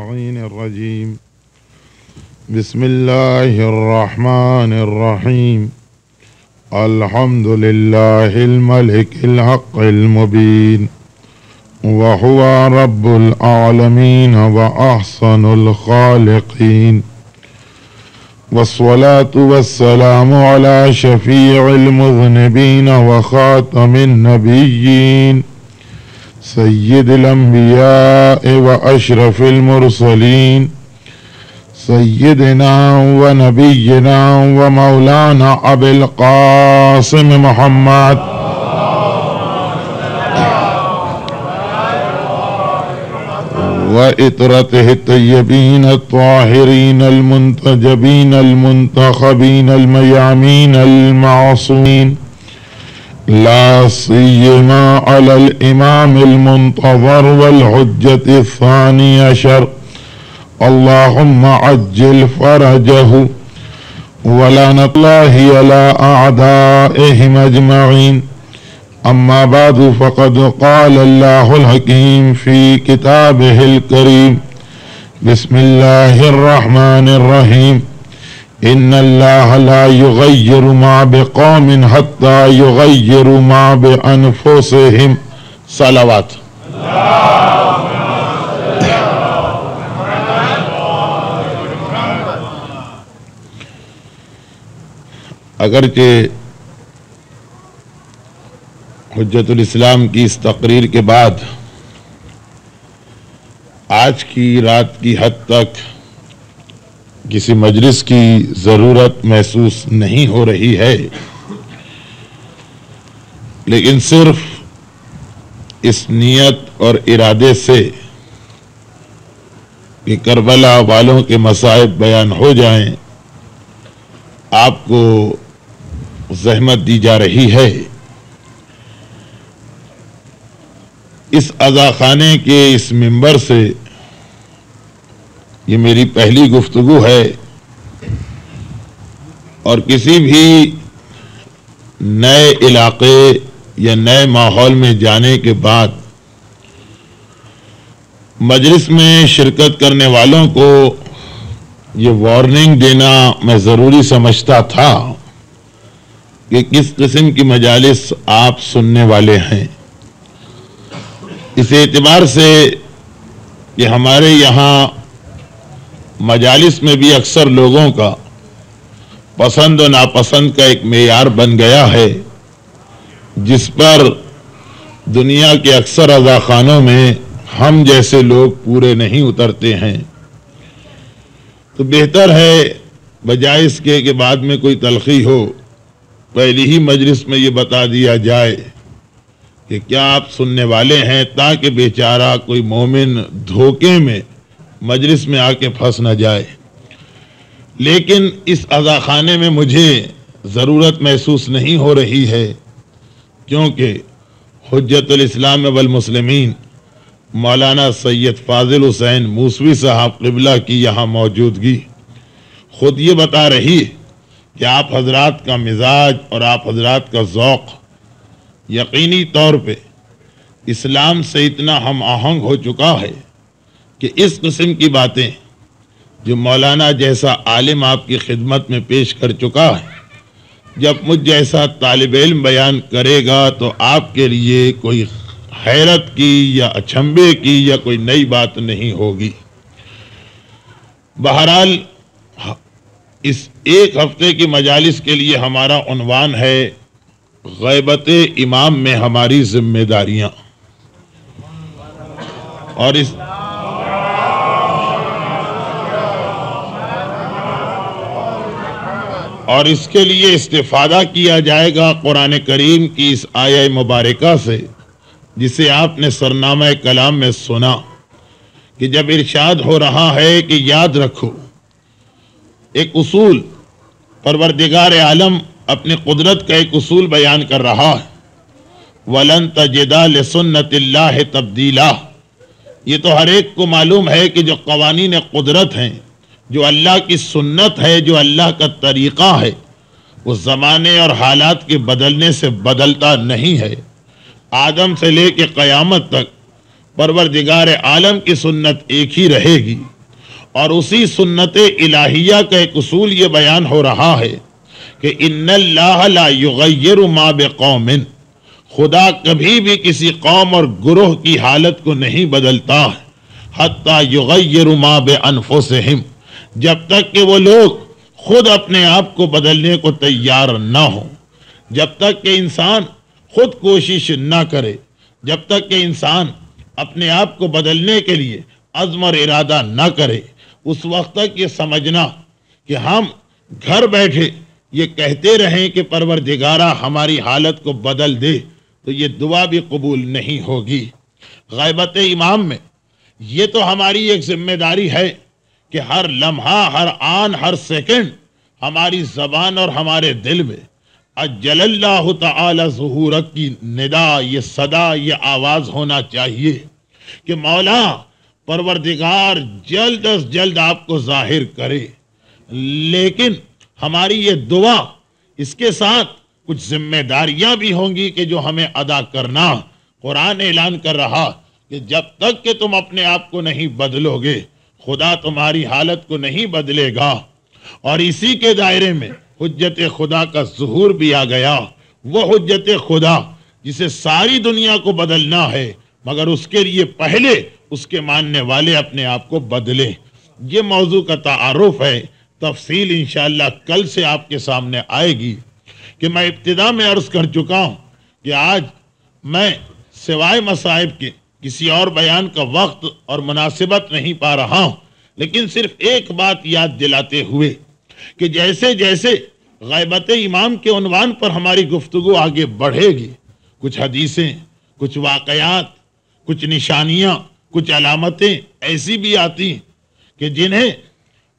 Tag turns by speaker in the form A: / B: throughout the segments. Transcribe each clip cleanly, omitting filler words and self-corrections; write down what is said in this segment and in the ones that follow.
A: اللعين الرجيم بسم الله الرحمن الرحيم الحمد لله الملك الحق المبين وهو رب العالمين وأحسن الخالقين والصلاة والسلام على شفيع المذنبين وخاتم النبيين سيد الأنبياء وأشرف المرسلين سيدنا ونبينا ومولانا أبي القاسم محمد وإطرته الطيبين الطاهرين المنتجبين المنتخبين الميامين المعصومين لا سيما على الإمام المنتظر والحجة الثاني عشر اللهم عجل فرجه ولعنة الله على أعدائهم أجمعين أما بعد فقد قال الله الحكيم في كتابه الكريم بسم الله الرحمن الرحيم إن الله لا يغير ما بقوم حتى يغيروا ما بأنفسهم صلوات اگرچہ حجت الاسلام کی اس تقریر کے بعد آج کی رات کی حد تک کسی مجلس کی ضرورت محسوس نہیں ہو رہی ہے، لیکن صرف اس نیت اور ارادے سے کہ کربلا والوں کے مصائب بیان ہو جائیں آپ کو زحمت دی جا رہی ہے۔ اس عزاخانے کے اس منبر سے یہ میری پہلی گفتگو ہے، اور کسی بھی نئے علاقے یا نئے ماحول میں جانے کے بعد مجلس میں شرکت کرنے والوں کو یہ وارننگ دینا میں ضروری سمجھتا تھا کہ کس قسم کی مجالس آپ سننے والے ہیں۔ اس اعتبار سے کہ ہمارے یہاں مجالس میں بھی اکثر لوگوں کا پسند و ناپسند کا ایک معیار بن گیا ہے، جس پر دنیا کے اکثر عزاخانوں میں ہم جیسے لوگ پورے نہیں اترتے ہیں، تو بہتر ہے بجائے اس کے کہ بعد میں کوئی تلخی ہو، پہلی ہی مجلس میں یہ بتا دیا جائے کہ کیا آپ سننے والے ہیں، تاکہ بیچارہ کوئی مومن دھوکے میں مجلس میں آ کے پھنس نہ جائے۔ لیکن اس عزاخانے میں مجھے ضرورت محسوس نہیں ہو رہی ہے، کیونکہ حجت الاسلام والمسلمین مولانا سید فاضل حسین موسوی صاحب قبلہ کی یہاں موجودگی خود یہ بتا رہی ہے کہ آپ حضرات کا مزاج اور آپ حضرات کا ذوق یقینی طور پہ اسلام سے اتنا ہم آہنگ ہو چکا ہے کہ اس قسم کی باتیں جو مولانا جیسا عالم آپ کی خدمت میں پیش کر چکا ہے، جب مجھ جیسا طالب علم بیان کرے گا تو آپ کے لیے کوئی حیرت کی یا اچنبے کی یا کوئی نئی بات نہیں ہوگی۔ بہرحال اس ایک ہفتے کی مجالس کے لیے ہمارا عنوان ہے غیبت امام میں ہماری ذمہ داریاں، اور اس کے لیے استفادہ کیا جائے گا قرآن کریم کی اس آیہ مبارکہ سے، جسے آپ نے سرنامہ کلام میں سنا کہ جب ارشاد ہو رہا ہے کہ یاد رکھو، ایک اصول پروردگار عالم اپنی قدرت کا ایک اصول بیان کر رہا ہے، وَلَن تَجِدَ لِسُنَّتِ اللَّهِ تَبْدِيلًا۔ یہ تو ہر ایک کو معلوم ہے کہ جو قوانین قدرت ہیں، جو اللہ کی سنت ہے، جو اللہ کا طریقہ ہے، وہ زمانے اور حالات کے بدلنے سے بدلتا نہیں ہے۔ آدم سے لے کے قیامت تک پروردگار عالم کی سنت ایک ہی رہے گی، اور اسی سنت الہیہ کا ایک اصول یہ بیان ہو رہا ہے کہ ان اللہ لا یغیر ما بقوم، خدا کبھی بھی کسی قوم اور گروہ کی حالت کو نہیں بدلتا حتی یغیر ما بانفسہم، جب تک کہ وہ لوگ خود اپنے آپ کو بدلنے کو تیار نہ ہوں، جب تک کہ انسان خود کوشش نہ کرے، جب تک کہ انسان اپنے آپ کو بدلنے کے لیے عزم اور ارادہ نہ کرے، اس وقت تک یہ سمجھنا کہ ہم گھر بیٹھے یہ کہتے رہیں کہ پروردگارہ ہماری حالت کو بدل دے، تو یہ دعا بھی قبول نہیں ہوگی۔ غیبت امام میں یہ تو ہماری ایک ذمہ داری ہے کہ ہر لمحہ، ہر آن، ہر سیکنڈ ہماری زبان اور ہمارے دل میں اجل اللہ تعالی ظہورک کی ندا، یہ صدا، یہ آواز ہونا چاہیے کہ مولا پروردگار جلد از جلد آپ کو ظاہر کرے۔ لیکن ہماری یہ دعا، اس کے ساتھ کچھ ذمہ داریاں بھی ہوں گی کہ جو ہمیں ادا کرنا۔ قرآن اعلان کر رہا کہ جب تک کہ تم اپنے آپ کو نہیں بدلو گے، خدا تمہاری حالت کو نہیں بدلے گا۔ اور اسی کے دائرے میں حجت خدا کا ظہور بھی آ گیا، وہ حجت خدا جسے ساری دنیا کو بدلنا ہے، مگر اس کے لیے پہلے اس کے ماننے والے اپنے آپ کو بدلیں۔ یہ موضوع کا تعارف ہے، تفصیل انشاءاللہ کل سے آپ کے سامنے آئے گی۔ کہ میں ابتدا میں عرض کر چکا ہوں کہ آج میں سوائے مصائب کے کسی اور بیان کا وقت اور مناسبت نہیں پا رہا ہوں، لیکن صرف ایک بات یاد دلاتے ہوئے کہ جیسے جیسے غیبت امام کے عنوان پر ہماری گفتگو آگے بڑھے گی، کچھ حدیثیں، کچھ واقعات، کچھ نشانیاں، کچھ علامتیں ایسی بھی آتی کہ جنہیں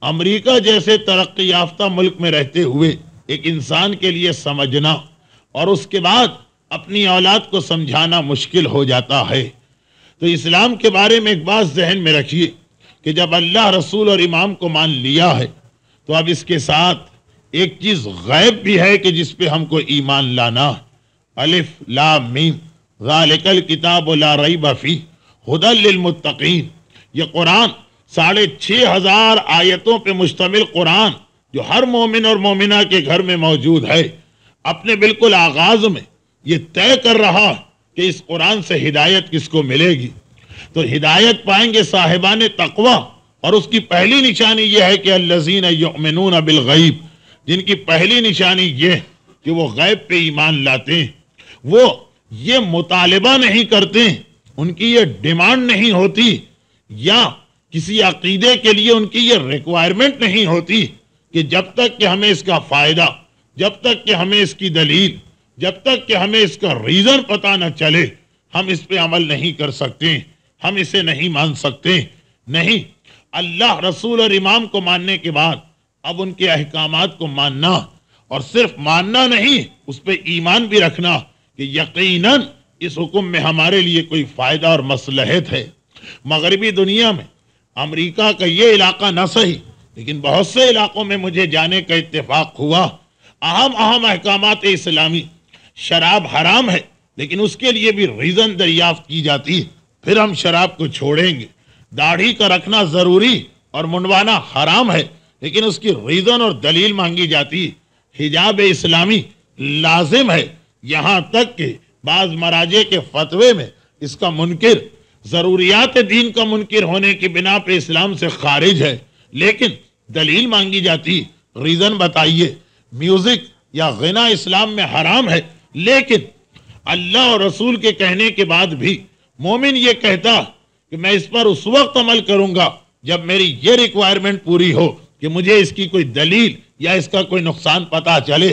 A: امریکہ جیسے ترقی یافتہ ملک میں رہتے ہوئے ایک انسان کے لیے سمجھنا اور اس کے بعد اپنی اولاد کو سمجھانا مشکل ہو جاتا ہے۔ تو اسلام کے بارے میں ایک بات ذہن میں رکھیے کہ جب اللہ، رسول اور امام کو مان لیا ہے تو اب اس کے ساتھ ایک چیز غیب بھی ہے کہ جس پہ ہم کو ایمان لانا۔ الف لام میم ذالک الکتاب لا ریب فیہ ھدی للمتقین، یہ قرآن 6500 آیتوں پہ مشتمل قرآن جو ہر مومن اور مومنہ کے گھر میں موجود ہے، اپنے بالکل آغاز میں یہ طے کر رہا کہ اس قرآن سے ہدایت کس کو ملے گی۔ تو ہدایت پائیں گے صاحبان تقوی، اور اس کی پہلی نشانی یہ ہے کہ الذین یؤمنون بالغیب، جن کی پہلی نشانی یہ کہ وہ غیب پہ ایمان لاتے ہیں، وہ یہ مطالبہ نہیں کرتے، ان کی یہ ڈیمانڈ نہیں ہوتی، یا کسی عقیدے کے لیے ان کی یہ ریکوائرمنٹ نہیں ہوتی کہ جب تک کہ ہمیں اس کا فائدہ، جب تک کہ ہمیں اس کی دلیل، جب تک کہ ہمیں اس کا ریزن پتہ نہ چلے، ہم اس پہ عمل نہیں کر سکتے، ہم اسے نہیں مان سکتے۔ نہیں، اللہ، رسول اور امام کو ماننے کے بعد اب ان کے احکامات کو ماننا، اور صرف ماننا نہیں، اس پہ ایمان بھی رکھنا کہ یقیناً اس حکم میں ہمارے لیے کوئی فائدہ اور مصلحت ہے۔ مغربی دنیا میں امریکہ کا یہ علاقہ نہ صحیح، لیکن بہت سے علاقوں میں مجھے جانے کا اتفاق ہوا، اہم احکامات اسلامی، شراب حرام ہے لیکن اس کے لیے بھی ریزن دریافت کی جاتی، پھر ہم شراب کو چھوڑیں گے۔ داڑھی کا رکھنا ضروری اور منڈوانا حرام ہے لیکن اس کی ریزن اور دلیل مانگی جاتی۔ حجاب اسلامی لازم ہے، یہاں تک کہ بعض مراجع کے فتوے میں اس کا منکر، ضروریات دین کا منکر ہونے کی بنا پہ اسلام سے خارج ہے، لیکن دلیل مانگی جاتی، ریزن بتائیے۔ میوزک یا غنا اسلام میں حرام ہے، لیکن اللہ اور رسول کے کہنے کے بعد بھی مومن یہ کہتا کہ میں اس پر اس وقت عمل کروں گا جب میری یہ ریکوائرمنٹ پوری ہو کہ مجھے اس کی کوئی دلیل یا اس کا کوئی نقصان پتہ چلے۔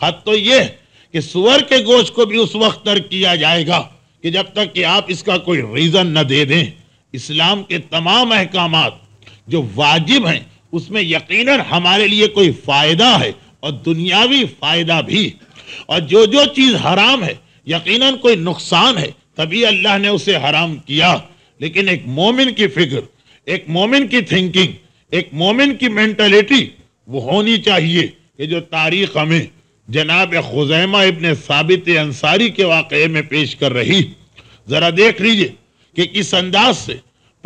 A: حد تو یہ کہ سور کے گوشت کو بھی اس وقت ترک کیا جائے گا کہ جب تک کہ آپ اس کا کوئی ریزن نہ دے دیں۔ اسلام کے تمام احکامات جو واجب ہیں اس میں یقیناً ہمارے لیے کوئی فائدہ ہے اور دنیاوی فائدہ بھی، اور جو چیز حرام ہے یقیناً کوئی نقصان ہے، تبھی اللہ نے اسے حرام کیا۔ لیکن ایک مومن کی فکر، ایک مومن کی تھنکنگ، ایک مومن کی مینٹلیٹی وہ ہونی چاہیے کہ جو تاریخ ہمیں جناب خزیمہ ابن ثابت انصاری کے واقعے میں پیش کر رہی۔ ذرا دیکھ لیجئے کہ کس انداز سے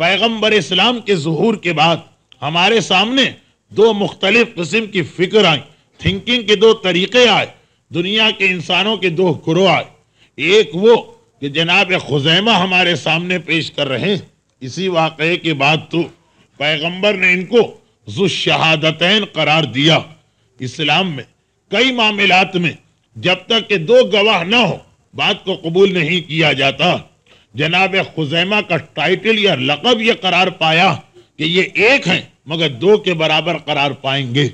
A: پیغمبر اسلام کے ظہور کے بعد ہمارے سامنے دو مختلف قسم کی فکر آئیں، تھنکنگ کے دو طریقے آئے، دنیا کے انسانوں کے دو گروہ آئے۔ ایک وہ کہ جناب خزیمہ ہمارے سامنے پیش کر رہے ہیں، اسی واقعے کے بعد تو پیغمبر نے ان کو ذو الشہادتین قرار دیا۔ اسلام میں کئی معاملات میں جب تک کہ دو گواہ نہ ہو بات کو قبول نہیں کیا جاتا۔ جناب خزیمہ کا ٹائٹل یا لقب یہ قرار پایا کہ یہ ایک ہیں مگر دو کے برابر قرار پائیں گے،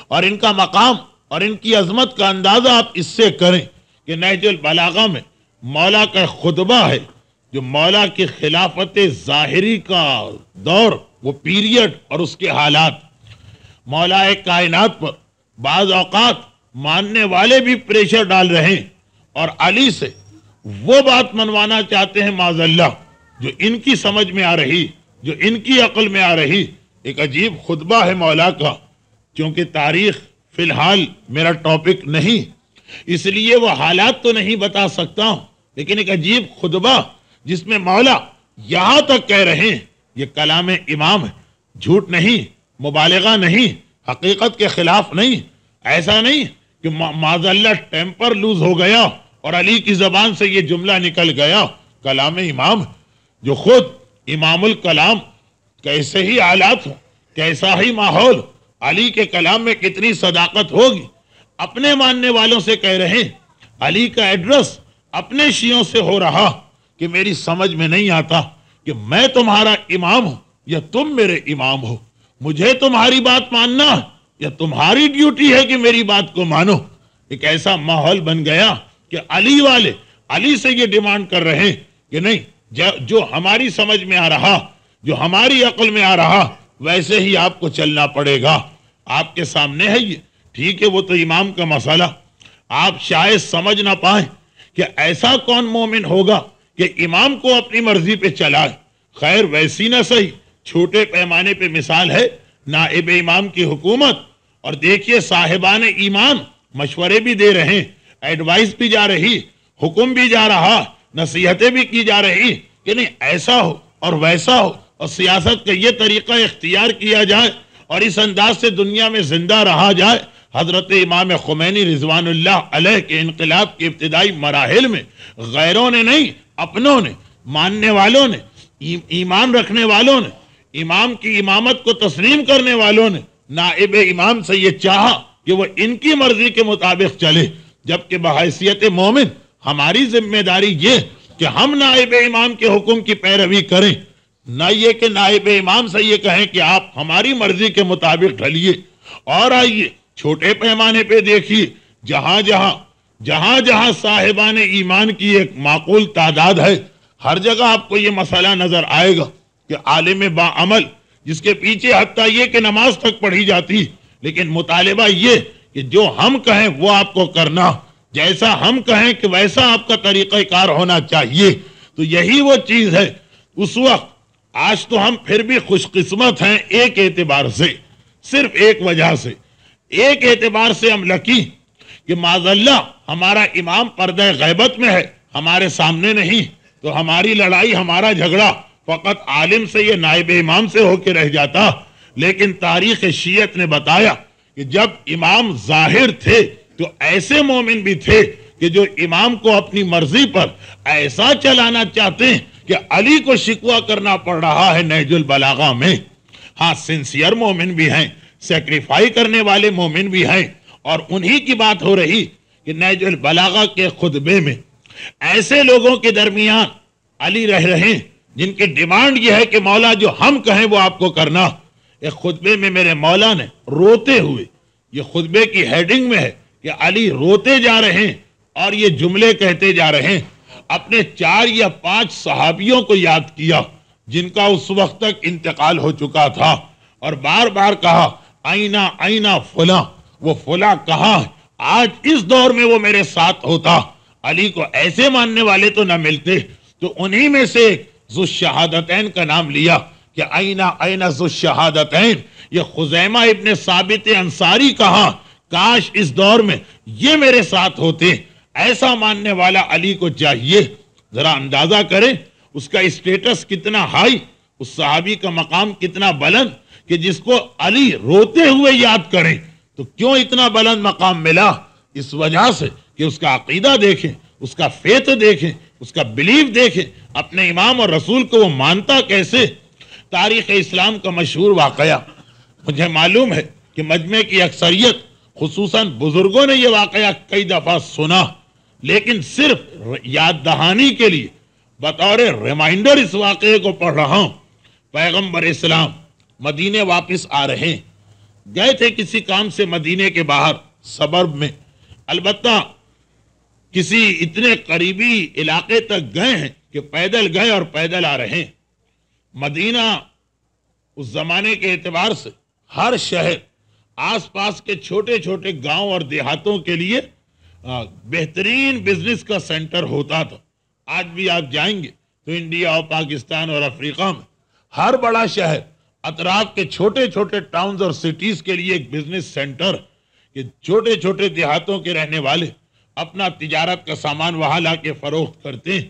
A: اور ان کا مقام اور ان کی عظمت کا اندازہ آپ اس سے کریں کہ نہج البلاغہ میں مولا کا خطبہ ہے، جو مولا کی خلافت ظاہری کا دور، وہ پیریڈ اور اس کے حالات، مولا کائنات پر بعض اوقات ماننے والے بھی پریشر ڈال رہے ہیں اور علی سے وہ بات منوانا چاہتے ہیں معاذ اللہ جو ان کی سمجھ میں آ رہی، جو ان کی عقل میں آ رہی۔ ایک عجیب خطبہ ہے مولا کا، کیونکہ تاریخ فی الحال میرا ٹاپک نہیں، اس لیے وہ حالات تو نہیں بتا سکتا ہوں، لیکن ایک عجیب خطبہ جس میں مولا یہاں تک کہہ رہے ہیں یہ کلام امام ہے، جھوٹ نہیں، مبالغہ نہیں، حقیقت کے خلاف نہیں، ایسا نہیں کہ معاذ اللہ ٹیمپر لوز ہو گیا اور علی کی زبان سے یہ جملہ نکل گیا۔ کلام امام جو خود امام الکلام، کیسے ہی حالات ہوں، کیسا ہی ماحول، علی کے کلام میں کتنی صداقت ہوگی، اپنے ماننے والوں سے کہہ رہے ہیں۔ علی کا ایڈریس اپنے شیعوں سے ہو رہا کہ میری سمجھ میں نہیں آتا کہ میں تمہارا امام ہوں یا تم میرے امام ہو، مجھے تمہاری بات ماننا یا تمہاری ڈیوٹی ہے کہ میری بات کو مانو۔ ایک ایسا ماحول بن گیا کہ علی والے علی سے یہ ڈیمانڈ کر رہے ہیں کہ نہیں، جو ہماری سمجھ میں آ رہا، جو ہماری عقل میں آ رہا، ویسے ہی آپ کو چلنا پڑے گا۔ آپ کے سامنے ہے یہ، ٹھیک ہے وہ تو امام کا مسئلہ، آپ شاید سمجھ نہ پائیں کہ ایسا کون مومن ہوگا کہ امام کو اپنی مرضی پہ چلائے۔ خیر ویسی نہ صحیح، چھوٹے پیمانے پہ مثال ہے نائب امام کی حکومت، اور دیکھیے صاحبان ایمان مشورے بھی دے رہے ہیں، ایڈوائس بھی جا رہی، حکم بھی جا رہا، نصیحتیں بھی کی جا رہی کہ نہیں ایسا ہو اور ویسا ہو، اور سیاست کا یہ طریقہ اختیار کیا جائے اور اس انداز سے دنیا میں زندہ رہا جائے۔ حضرت امام خمینی رضوان اللہ علیہ کے انقلاب کے ابتدائی مراحل میں غیروں نے نہیں، اپنوں نے، ماننے والوں نے، ایمان رکھنے والوں نے، امام کی امامت کو تسلیم کرنے والوں نے نائب امام سے یہ چاہا کہ وہ ان کی مرضی کے مطابق چلے، جبکہ بحیثیت مومن ہماری ذمہ داری یہ کہ ہم نائب امام کے حکم کی پیروی کریں، نہ یہ کہ نائب امام سے یہ کہیں کہ آپ ہماری مرضی کے مطابق ڈھلیے۔ اور آئیے چھوٹے پیمانے پہ دیکھیے، جہاں جہاں صاحبان ایمان کی ایک معقول تعداد ہے، ہر جگہ آپ کو یہ مسئلہ نظر آئے گا کہ عالم با عمل جس کے پیچھے حتیٰ یہ کہ نماز تک پڑھی جاتی، لیکن مطالبہ یہ کہ جو ہم کہیں وہ آپ کو کرنا، جیسا ہم کہیں کہ ویسا آپ کا طریقہ کار ہونا چاہیے۔ تو یہی وہ چیز ہے اس وقت۔ آج تو ہم پھر بھی خوش قسمت ہیں ایک اعتبار سے، صرف ایک وجہ سے، ایک اعتبار سے ہم لکی کہ معاذ اللہ ہمارا امام پردہ غیبت میں ہے، ہمارے سامنے نہیں، تو ہماری لڑائی، ہمارا جھگڑا فقط عالم سے یا نائب امام سے ہو کے رہ جاتا۔ لیکن تاریخ شیعت نے بتایا کہ جب امام ظاہر تھے تو ایسے مومن بھی تھے کہ جو امام کو اپنی مرضی پر ایسا چلانا چاہتے ہیں کہ علی کو شکوہ کرنا پڑ رہا ہے نہج البلاغہ میں۔ ہاں سنسیئر مومن بھی ہیں، سیکریفائی کرنے والے مومن بھی ہیں، اور انہی کی بات ہو رہی کہ نہج البلاغہ کے خطبے میں ایسے لوگوں کے درمیان علی رہ رہے ہیں جن کی ڈیمانڈ یہ ہے کہ مولا جو ہم کہیں وہ آپ کو کرنا۔ ایک خطبے میں میرے مولا نے روتے ہوئے، یہ خطبے کی ہیڈنگ میں ہے کہ علی روتے جا رہے ہیں اور یہ جملے کہتے جا رہے ہیں، اپنے 4 یا 5 صحابیوں کو یاد کیا جن کا اس وقت تک انتقال ہو چکا تھا، اور بار بار کہا آئینہ آئینہ فلاں، وہ فلاں کہاں ہے، آج اس دور میں وہ میرے ساتھ ہوتا۔ علی کو ایسے ماننے والے تو نہ ملتے، تو انہی میں سے ذو الشہادتین کا نام لیا کہ آئینہ آئینہ ذو الشہادتین، یہ خزیمہ ابن ثابت انصاری کہاں، کاش اس دور میں یہ میرے ساتھ ہوتے۔ ایسا ماننے والا علی کو چاہیے، ذرا اندازہ کریں اس کا اسٹیٹس کتنا ہائی، اس صحابی کا مقام کتنا بلند کہ جس کو علی روتے ہوئے یاد کریں تو کیوں اتنا بلند مقام ملا؟ اس وجہ سے کہ اس کا عقیدہ دیکھیں، اس کا فیت دیکھیں، اس کا بلیف دیکھیں، اپنے امام اور رسول کو وہ مانتا کیسے۔ تاریخ اسلام کا مشہور واقعہ، مجھے معلوم ہے کہ مجمع کی اکثریت خصوصاً بزرگوں نے یہ واقعہ کئی دفعہ سنا، لیکن صرف یاد دہانی کے لیے بطور ریمائنڈر اس واقعے کو پڑھ رہا ہوں۔ پیغمبر اسلام مدینے واپس آ رہے ہیں، گئے تھے کسی کام سے مدینے کے باہر سبرب میں، البتہ کسی اتنے قریبی علاقے تک گئے ہیں کہ پیدل گئے اور پیدل آ رہے ہیں۔ مدینہ اس زمانے کے اعتبار سے ہر شہر آس پاس کے چھوٹے چھوٹے گاؤں اور دیہاتوں کے لیے بہترین بزنس کا سینٹر ہوتا تھا۔ آج بھی آپ جائیں گے تو انڈیا اور پاکستان اور افریقہ میں ہر بڑا شہر اطراف کے چھوٹے چھوٹے ٹاؤنز اور سٹیز کے لیے ایک بزنس سینٹر کہ چھوٹے چھوٹے دیہاتوں کے رہنے والے اپنا تجارت کا سامان وہاں لا کے فروخت کرتے ہیں۔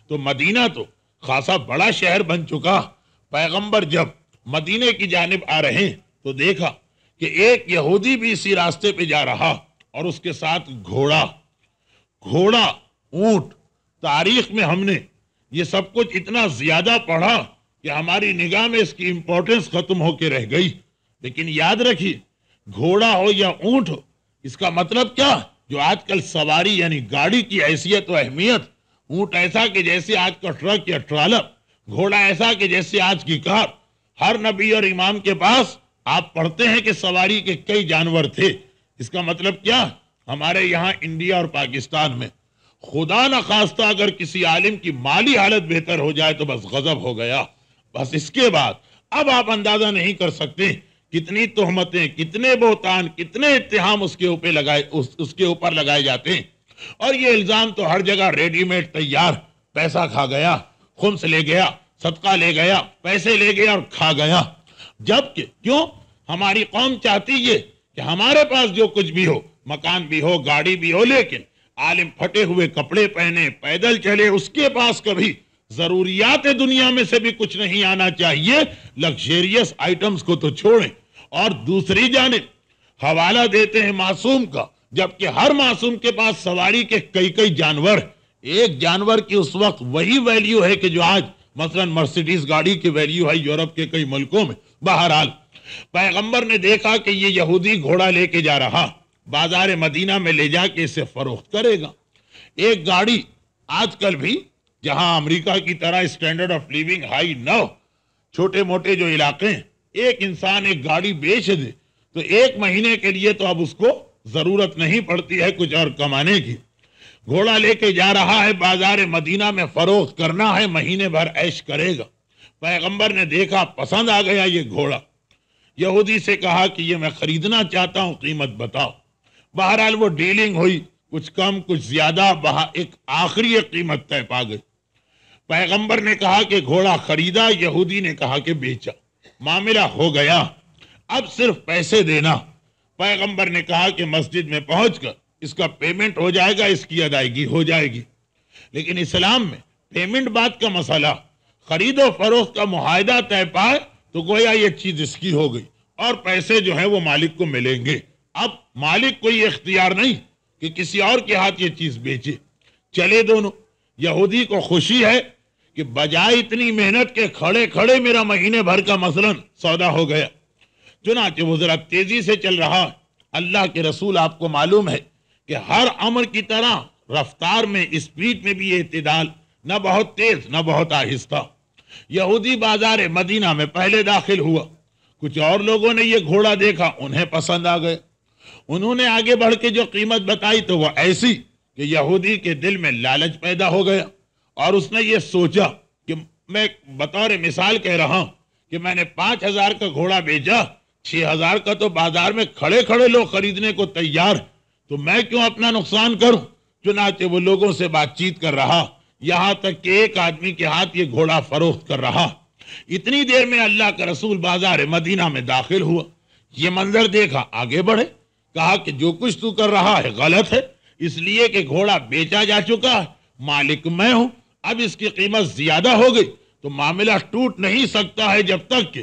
A: تو مدینہ تو خاصا بڑا شہر بن چکا۔ پیغمبر جب مدینے کی جانب آ رہے ہیں تو دیکھا کہ ایک یہودی بھی اسی راستے پہ جا رہا اور اس کے ساتھ گھوڑا، اونٹ۔ تاریخ میں ہم نے یہ سب کچھ اتنا زیادہ پڑھا کہ ہماری نگاہ میں اس کی امپورٹنس ختم ہو کے رہ گئی، لیکن یاد رکھیے گھوڑا ہو یا اونٹ ہو، اس کا مطلب کیا؟ جو آج کل سواری یعنی گاڑی کی حیثیت و اہمیت، اونٹ ایسا کہ جیسے آج کا ٹرک یا ٹرالر، گھوڑا ایسا کہ جیسے آج کی کار۔ ہر نبی اور امام کے پاس آپ پڑھتے ہیں کہ سواری کے کئی جانور تھے۔ اس کا مطلب کیا؟ ہمارے یہاں انڈیا اور پاکستان میں خدا نخواستہ اگر کسی عالم کی مالی حالت بہتر ہو جائے تو بس غضب ہو گیا۔ بس اس کے بعد اب آپ اندازہ نہیں کر سکتے کتنی تہمتیں، کتنے بہتان، کتنے اتہام اس کے اوپر لگائے جاتے ہیں۔ اور یہ الزام تو ہر جگہ ریڈی میڈ تیار، پیسہ کھا گیا، خمس لے گیا، صدقہ لے گیا، پیسے لے گیا اور کھا گیا۔ جبکہ کیوں؟ ہماری قوم چاہتی ہے کہ ہمارے پاس جو کچھ بھی ہو، مکان بھی ہو، گاڑی بھی ہو، لیکن عالم پھٹے ہوئے کپڑے پہنے، پیدل چلے، اس کے پاس کبھی ضروریات دنیا میں سے بھی کچھ نہیں آنا چاہیے، لگزریس آئٹمز کو تو چھوڑیں۔ اور دوسری جانب حوالہ دیتے ہیں معصوم کا، جبکہ ہر معصوم کے پاس سواری کے کئی جانور، ایک جانور کی اس وقت وہی ویلیو ہے کہ جو آج مثلا مرسیڈیز گاڑی کی ویلیو ہے یورپ کے کئی ملکوں میں۔ بہرحال پیغمبر نے دیکھا کہ یہ یہودی گھوڑا لے کے جا رہا، بازار مدینہ میں لے جا کے اسے فروخت کرے گا۔ ایک گاڑی آج کل بھی جہاں امریکہ کی طرح اسٹینڈرڈ آف لیونگ ہائی نہ ہو، چھوٹے موٹے جو علاقے ہیں، ایک انسان ایک گاڑی بیچ دے تو ایک مہینے کے لیے تو اب اس کو ضرورت نہیں پڑتی ہے کچھ اور کمانے کی۔ گھوڑا لے کے جا رہا ہے، بازار مدینہ میں فروخت کرنا ہے، مہینے بھر عیش کرے گا۔ پیغمبر نے دیکھا، پسند آ گیا یہ گھوڑا۔ یہودی سے کہا کہ یہ میں خریدنا چاہتا ہوں، قیمت بتاؤ۔ بہرحال وہ ڈیلنگ ہوئی، کچھ کم کچھ زیادہ، ایک آخری قیمت طے پا گئی۔ پیغمبر نے کہا کہ گھوڑا خریدا، یہودی نے کہا کہ بیچا، معاملہ ہو گیا، اب صرف پیسے دینا۔ پیغمبر نے کہا کہ مسجد میں پہنچ کر اس کا پیمنٹ ہو جائے گا، اس کی ادائیگی ہو جائے گی۔ لیکن اسلام میں پیمنٹ بات کا مسئلہ، خرید و فروخت کا معاہدہ طے پائے تو گویا یہ چیز اس کی ہو گئی اور پیسے جو ہیں وہ مالک کو ملیں گے۔ اب مالک کو یہ اختیار نہیں کہ کسی اور کے ہاتھ یہ چیز بیچے۔ چلے دونوں، یہودی کو خوشی ہے کہ بجائے اتنی محنت کے کھڑے کھڑے میرا مہینے بھر کا مثلاً سودا ہو گیا۔ چنانچہ وہ ذرا تیزی سے چل رہا۔ اللہ کے رسول آپ کو معلوم ہے کہ ہر امر کی طرح رفتار میں، اسپیڈ میں بھی اعتدال، نہ بہت تیز نہ بہت آہستہ۔ یہودی بازار مدینہ میں پہلے داخل ہوا، کچھ اور لوگوں نے یہ گھوڑا دیکھا، انہیں پسند آ گئے، انہوں نے آگے بڑھ کے جو قیمت بتائی تو وہ ایسی کہ یہودی کے دل میں لالچ پیدا ہو گیا اور اس نے یہ سوچا کہ میں بطور مثال کہہ رہا ہوں کہ میں نے 5,000 کا گھوڑا بیچا، 6,000 کا تو بازار میں کھڑے کھڑے لوگ خریدنے کو تیار، تو میں کیوں اپنا نقصان کروں؟ چنانچہ وہ لوگوں سے بات چیت کر رہا، یہاں تک کہ ایک آدمی کے ہاتھ یہ گھوڑا فروخت کر رہا۔ اتنی دیر میں اللہ کا رسول بازار مدینہ میں داخل ہوا، یہ منظر دیکھا، آگے بڑھے، کہا کہ جو کچھ تو کر رہا ہے غلط ہے، اس لیے کہ گھوڑا بیچا جا چکا ہے، مالک میں ہوں، اب اس کی قیمت زیادہ ہو گئی تو معاملہ ٹوٹ نہیں سکتا ہے جب تک کہ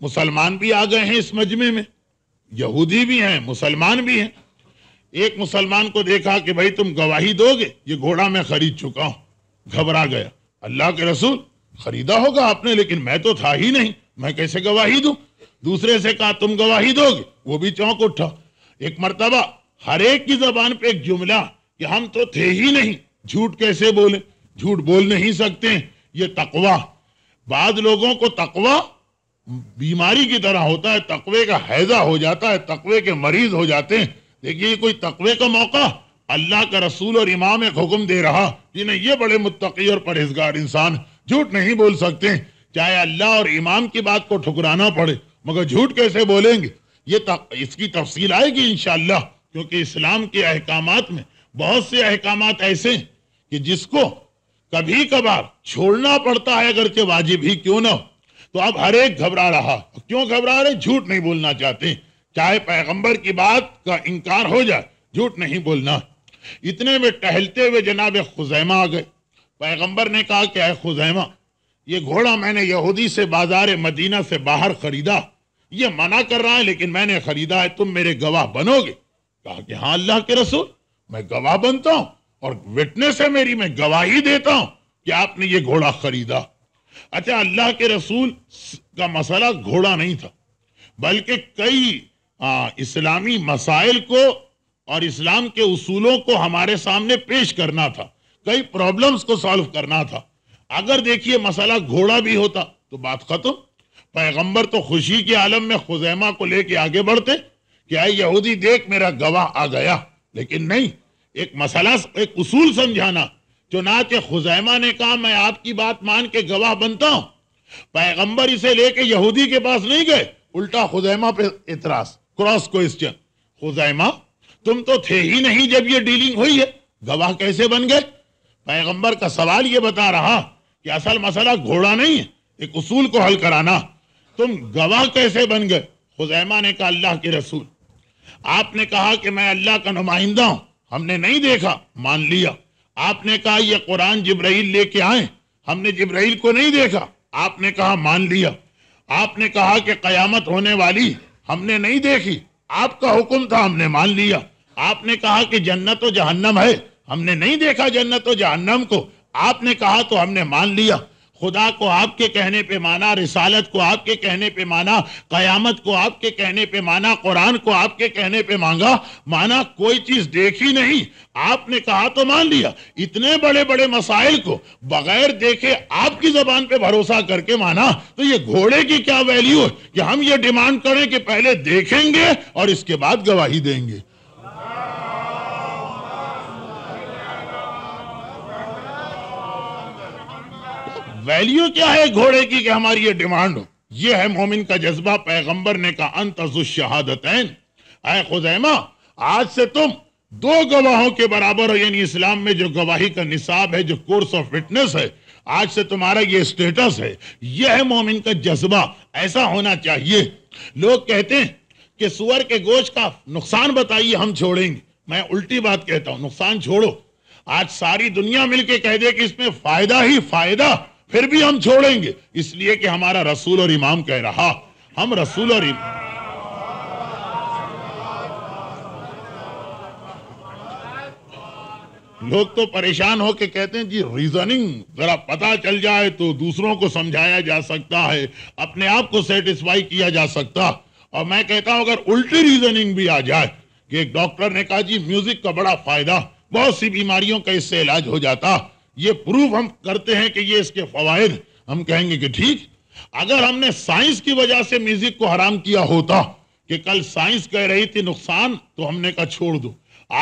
A: مسلمان بھی آ گئے ہیں اس مجمع میں، یہودی بھی ہیں، مسلمان بھی ہیں۔ ایک مسلمان کو دیکھا کہ بھائی تم گواہی دو گے، یہ گھوڑا میں خرید چکا ہوں، گھبرا گیا۔ اللہ کے رسول خریدا ہوگا آپ نے، لیکن میں تو تھا ہی نہیں، میں کیسے گواہی دوں؟ دوسرے سے کہا تم گواہی دو گے، وہ بھی چونک اٹھا۔ ایک مرتبہ ہر ایک کی زبان پہ ایک جملہ کہ ہم تو تھے ہی نہیں، جھوٹ کیسے بولے؟ جھوٹ بول نہیں سکتے ہیں، یہ تقویٰ۔ بعض لوگوں کو تقویٰ بیماری کی طرح ہوتا ہے، تقوی کا حیضہ ہو جاتا ہے، تقوی کے مریض ہو جاتے ہیں۔ دیکھیے کوئی تقوی کا موقع، اللہ کا رسول اور امام ایک حکم دے رہا کہ نہیں، یہ بڑے متقی اور پرہیزگار انسان، جھوٹ نہیں بول سکتے، چاہے اللہ اور امام کی بات کو ٹھکرانا پڑے، مگر جھوٹ کیسے بولیں گے؟ اس کی تفصیل آئے گی انشاءاللہ، کیونکہ اسلام کے احکامات میں بہت سے احکامات ایسے ہیں کہ جس کو کبھی کبھار چھوڑنا پڑتا ہے، اگرچہ واجب ہی کیوں نہ ہو۔ تو اب ہر ایک گھبرا رہا، کیوں گھبرا رہے؟ جھوٹ نہیں بولنا چاہتے، چاہے پیغمبر کی بات کا انکار ہو جائے، جھوٹ نہیں بولنا۔ اتنے میں ٹہلتے ہوئے جناب خزیمہ آ گئے۔ پیغمبر نے کہا کہ اے خزیمہ، یہ گھوڑا میں نے یہودی سے بازار مدینہ سے باہر خریدا، یہ منع کر رہا ہے لیکن میں نے خریدا ہے، تم میرے گواہ بنو گے؟ کہا کہ ہاں اللہ کے رسول، میں گواہ بنتا ہوں، اور وٹنس ہے میری، میں گواہی دیتا ہوں کہ آپ نے یہ گھوڑا خریدا۔ اچھا، اللہ کے رسول کا مسئلہ گھوڑا نہیں تھا، بلکہ کئی اسلامی مسائل کو اور اسلام کے اصولوں کو ہمارے سامنے پیش کرنا تھا، کئی پرابلمز کو سالو کرنا تھا۔ اگر دیکھیے مسئلہ گھوڑا بھی ہوتا تو بات ختم، پیغمبر تو خوشی کے عالم میں خزیمہ کو لے کے آگے بڑھتے کہ اے یہودی دیکھ میرا گواہ آ گیا، لیکن نہیں، ایک مسئلہ، ایک اصول سمجھانا۔ چنانچہ خزیمہ نے کہا میں آپ کی بات مان کے گواہ بنتا ہوں۔ پیغمبر اسے لے کے یہودی کے پاس نہیں گئے، الٹا خزیمہ پہ اعتراض، کراس کوئسچن، خزیمہ تم تو تھے ہی نہیں جب یہ ڈیلنگ ہوئی ہے، گواہ کیسے بن گئے؟ پیغمبر کا سوال یہ بتا رہا کہ اصل مسئلہ گھوڑا نہیں ہے، ایک اصول کو حل کرانا، تم گواہ کیسے بن گئے؟ خزیمہ نے کہا اللہ کے رسول، آپ نے کہا کہ میں اللہ کا نمائندہ ہوں، ہم نے نہیں دیکھا، مان لیا۔ آپ نے کہا یہ قرآن جبرائیل لے کے آئیں، ہم نے جبرائیل کو نہیں دیکھا، آپ نے کہا مان لیا۔ آپ نے کہا کہ قیامت ہونے والی، ہم نے نہیں دیکھی، آپ کا حکم تھا، ہم نے مان لیا۔ آپ نے کہا کہ جنت و جہنم ہے، ہم نے نہیں دیکھا جنت و جہنم کو، آپ نے کہا تو ہم نے مان لیا۔ خدا کو آپ کے کہنے پہ مانا، رسالت کو آپ کے کہنے پہ مانا، قیامت کو آپ کے کہنے پہ مانا، قرآن کو آپ کے کہنے پہ مانا، کوئی چیز دیکھی نہیں، آپ نے کہا تو مان لیا۔ اتنے بڑے بڑے مسائل کو بغیر دیکھے آپ کی زبان پہ بھروسہ کر کے مانا، تو یہ گھوڑے کی کیا ویلیو ہے کہ ہم یہ ڈیمانڈ کریں کہ پہلے دیکھیں گے اور اس کے بعد گواہی دیں گے؟ ویلیو کیا ہے گھوڑے کی کہ ہماری یہ ڈیمانڈ ہو؟ یہ ہے مومن کا جذبہ۔ پیغمبر نے کہا انت ذو الشہادتین، اے خزیمہ آج سے تم دو گواہوں کے برابر ہو، یعنی اسلام میں جو گواہی کا نصاب ہے، جو کورس آف وٹنس ہے، آج سے تمہارا یہ سٹیٹس ہے۔ یہ ہے مومن کا جذبہ، ایسا ہونا چاہیے۔ لوگ کہتے ہیں کہ سور کے گوشت کا نقصان بتائیے، ہم چھوڑیں گے۔ میں الٹی بات کہتا ہوں، نقصان چھوڑو، آج ساری دنیا مل کے کہہ دے کہ اس میں فائدہ ہی فائدہ، پھر بھی ہم چھوڑیں گے، اس لیے کہ ہمارا رسول اور امام کہہ رہا۔ ہم رسول اور امام، لوگ تو پریشان ہو کے کہتے ہیں جی ریزننگ ذرا پتا چل جائے تو دوسروں کو سمجھایا جا سکتا ہے، اپنے آپ کو سیٹسفائی کیا جا سکتا۔ اور میں کہتا ہوں اگر الٹی ریزننگ بھی آ جائے کہ ایک ڈاکٹر نے کہا جی میوزک کا بڑا فائدہ، بہت سی بیماریوں کا اس سے علاج ہو جاتا، یہ پروف ہم کرتے ہیں کہ یہ اس کے فوائد، ہم کہیں گے کہ ٹھیک۔ اگر ہم نے سائنس کی وجہ سے میوزک کو حرام کیا ہوتا کہ کل سائنس کہہ رہی تھی نقصان تو ہم نے کہا چھوڑ دو،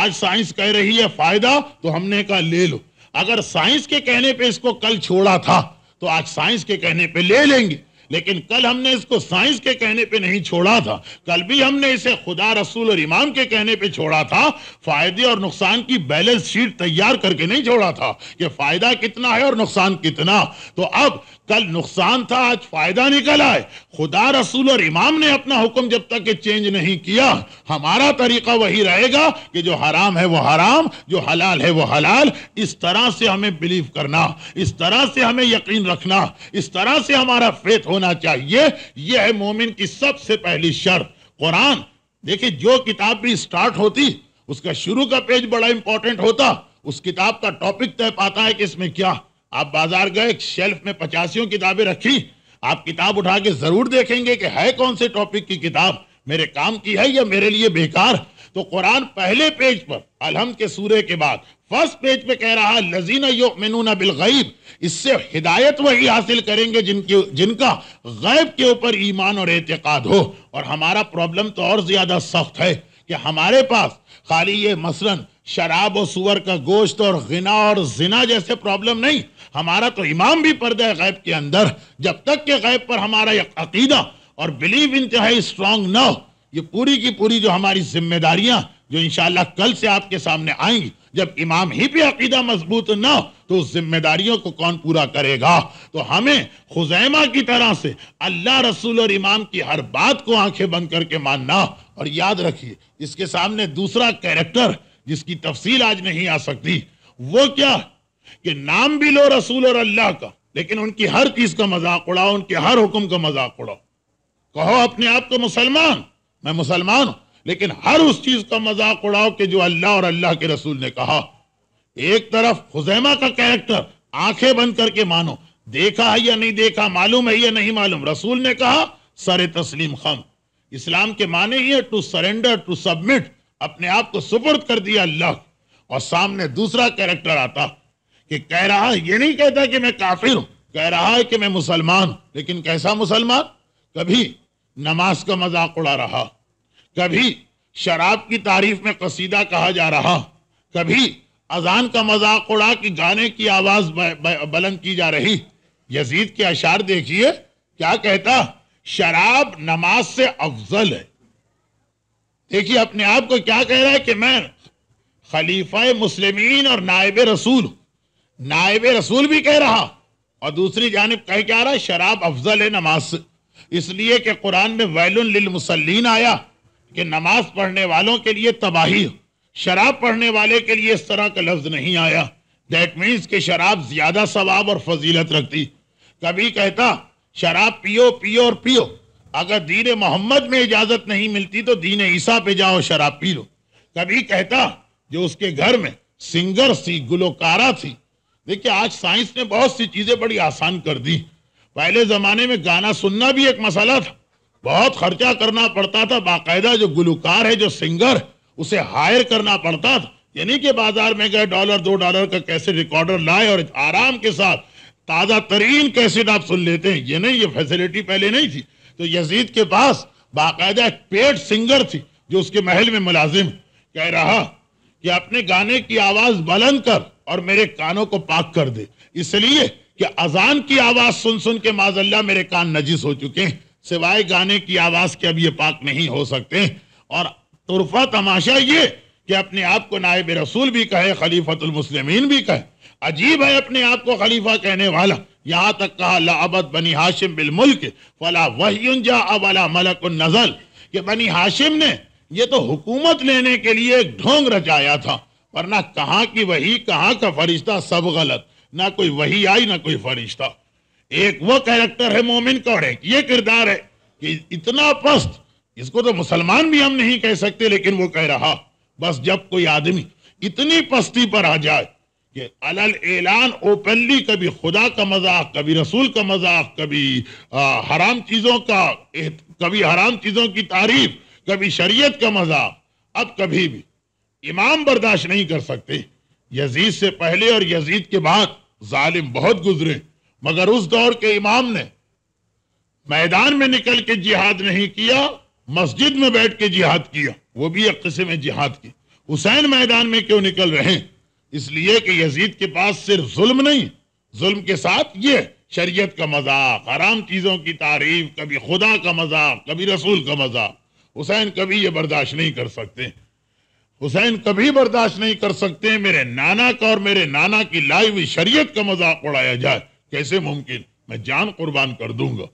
A: آج سائنس کہہ رہی ہے فائدہ تو ہم نے کہا لے لو۔ اگر سائنس کے کہنے پہ اس کو کل چھوڑا تھا تو آج سائنس کے کہنے پہ لے لیں گے، لیکن کل ہم نے اس کو سائنس کے کہنے پہ نہیں چھوڑا تھا، کل بھی ہم نے اسے خدا رسول اور امام کے کہنے پہ چھوڑا تھا۔ فائدے اور نقصان کی بیلنس شیٹ تیار کر کے نہیں چھوڑا تھا کہ فائدہ کتنا ہے اور نقصان کتنا۔ تو اب کل نقصان تھا، آج فائدہ نکل آئے. خدا، رسول اور امام نے اپنا حکم جب تک کہ چینج نہیں کیا، ہمارا طریقہ وہی رہے گا کہ جو حرام ہے وہ حرام، جو حلال ہے وہ حلال. اس طرح سے ہمیں بلیو کرنا، اس طرح سے ہمیں یقین رکھنا، اس طرح سے ہمارا فیتھ ہونا چاہیے. یہ ہے مومن کی سب سے پہلی شرط. قرآن دیکھیں، جو کتاب بھی سٹارٹ ہوتی اس کا شروع کا پیج بڑا امپورٹنٹ ہوتا. اس کتاب کا ٹاپک طے پاتا ہے کہ اس میں کیا. آپ بازار گئے، شیلف میں 85 کتابیں رکھی، آپ کتاب اٹھا کے ضرور دیکھیں گے کہ ہے کون سے ٹاپک کی کتاب، میرے کام کی ہے یا میرے لیے بیکار. تو قرآن پہلے پیج پر الحمد کے سورے کے بعد فرسٹ پیج پہ کہہ رہا الذین یؤمنون بالغیب. اس سے ہدایت وہی حاصل کریں گے جن کا غیب کے اوپر ایمان اور اعتقاد ہو. اور ہمارا پرابلم تو اور زیادہ سخت ہے کہ ہمارے پاس خالی یہ مثلاً شراب و سور کا گوشت اور غنا اور زنا جیسے پرابلم نہیں، ہمارا تو ایمان بھی پردہ غیب کے اندر. جب تک کہ غیب پر ہمارا عقیدہ اور بلیو انتہائی اسٹرانگ نہ ہو، یہ پوری کی پوری جو ہماری ذمہ داریاں جو انشاءاللہ کل سے آپ کے سامنے آئیں گی، جب امام ہی پہ عقیدہ مضبوط نہ ہو تو اس ذمہ داریوں کو کون پورا کرے گا؟ تو ہمیں خزیمہ کی طرح سے اللہ، رسول اور امام کی ہر بات کو آنکھیں بند کر کے ماننا. اور یاد رکھیے، اس کے سامنے دوسرا کیریکٹر جس کی تفصیل آج نہیں آ سکتی، وہ کیا کہ نام بھی لو رسول اور اللہ کا، لیکن ان کی ہر چیز کا مذاق اڑاؤ، ان کے ہر حکم کا مذاق اڑاؤ. کہو اپنے آپ کو مسلمان، میں مسلمان ہوں، لیکن ہر اس چیز کا مذاق اڑاؤ کہ جو اللہ اور اللہ کے رسول نے کہا. ایک طرف خزیمہ کا کیریکٹر، آنکھیں بند کر کے مانو، دیکھا ہے یا نہیں دیکھا، معلوم ہے یا نہیں معلوم، رسول نے کہا سر تسلیم خم. اسلام کے معنی ہی ہے ٹو سرنڈر، ٹو سبمٹ، اپنے آپ کو سپرد کر دیا اللہ. اور سامنے دوسرا کیریکٹر آتا کہ کہہ رہا، یہ نہیں کہتا کہ میں کافر ہوں، کہہ رہا ہے کہ میں مسلمان. لیکن کیسا مسلمان؟ کبھی نماز کا مذاق اڑا رہا، کبھی شراب کی تعریف میں قصیدہ کہا جا رہا، کبھی اذان کا مذاق اڑا کہ گانے کی آواز بلند کی جا رہی. یزید کے اشعار دیکھیے کیا کہتا، شراب نماز سے افضل ہے. دیکھیے اپنے آپ کو کیا کہہ رہا ہے کہ میں خلیفہ مسلمین اور نائب رسول. نائب رسول بھی کہہ رہا اور دوسری جانب کہہ کیا رہا ہے شراب افضل ہے نماز سے. اس لیے کہ قرآن میں ویل للمصلین آیا کہ نماز پڑھنے والوں کے لیے تباہی، شراب پڑھنے والے کے لیے اس طرح کا لفظ نہیں آیا. دیٹ مینس کہ شراب زیادہ ثواب اور فضیلت رکھتی. کبھی کہتا شراب پیو پیو اور پیو، اگر دین محمد میں اجازت نہیں ملتی تو دین عیسیٰ پہ جاؤ شراب پی لو. کبھی کہتا جو اس کے گھر میں سنگر تھی، گلوکارہ تھی. دیکھیں آج سائنس نے بہت سی چیزیں بڑی آسان کر دی. پہلے زمانے میں گانا سننا بھی ایک مسئلہ تھا، بہت خرچہ کرنا پڑتا تھا، باقاعدہ جو گلوکار ہے، جو سنگر، اسے ہائر کرنا پڑتا تھا. یعنی کہ بازار میں گئے $1 $2 کا کیسٹ ریکارڈر لائے اور آرام کے ساتھ تازہ ترین کیسٹ آپ سن لیتے ہیں. یہ نہیں، یہ فیسلٹی پہلے نہیں تھی. تو یزید کے پاس باقاعدہ ایک پیڈ سنگر تھی جو اس کے محل میں ملازم. کہہ رہا کہ اپنے گانے کی آواز بلند کر اور میرے کانوں کو پاک کر دے، اس لیے کہ اذان کی آواز سن سن کے معاذ اللہ میرے کان نجس ہو چکے ہیں، سوائے گانے کی آواز کے اب یہ پاک نہیں ہو سکتے. اور طرفہ تماشا یہ کہ اپنے آپ کو نائب رسول بھی کہے، خلیفۃ المسلمین بھی کہے. عجیب ہے اپنے آپ کو خلیفہ کہنے والا. یہاں تک کہا لعبد بنی ہاشم بالملک فلا وحی جاء ولا ملک نزل، کہ بنی ہاشم نے یہ تو حکومت لینے کے لیے ایک ڈھونگ رچایا تھا، ورنہ کہاں کی وحی، کہاں کا فرشتہ، سب غلط. نہ کوئی وحی آئی نہ کوئی فرشتہ. ایک وہ کیریکٹر ہے مومن کا اور ایک یہ کردار ہے کہ اتنا پست، اس کو تو مسلمان بھی ہم نہیں کہہ سکتے، لیکن وہ کہہ رہا بس جب کوئی آدمی اتنی پستی پر آ جائے کہ علل اعلان اوپنلی کبھی خدا کا مذاق، کبھی رسول کا مذاق، کبھی حرام چیزوں کا، کبھی حرام چیزوں کی تعریف، کبھی شریعت کا مذاق، اب کبھی بھی امام برداشت نہیں کر سکتے. یزید سے پہلے اور یزید کے بعد ظالم بہت گزرے، مگر اس دور کے امام نے میدان میں نکل کے جہاد نہیں کیا، مسجد میں بیٹھ کے جہاد کیا، وہ بھی ایک قسم جہاد کی. حسین میدان میں کیوں نکل رہے ہیں؟ اس لیے کہ یزید کے پاس صرف ظلم نہیں، ظلم کے ساتھ یہ شریعت کا مذاق، حرام چیزوں کی تعریف، کبھی خدا کا مذاق، کبھی رسول کا مذاق. حسین کبھی یہ برداشت نہیں کر سکتے، حسین کبھی برداشت نہیں کر سکتے میرے نانا کا اور میرے نانا کی لائی ہوئی شریعت کا مذاق اڑایا جائے. کیسے ممکن؟ میں جان قربان کر دوں گا،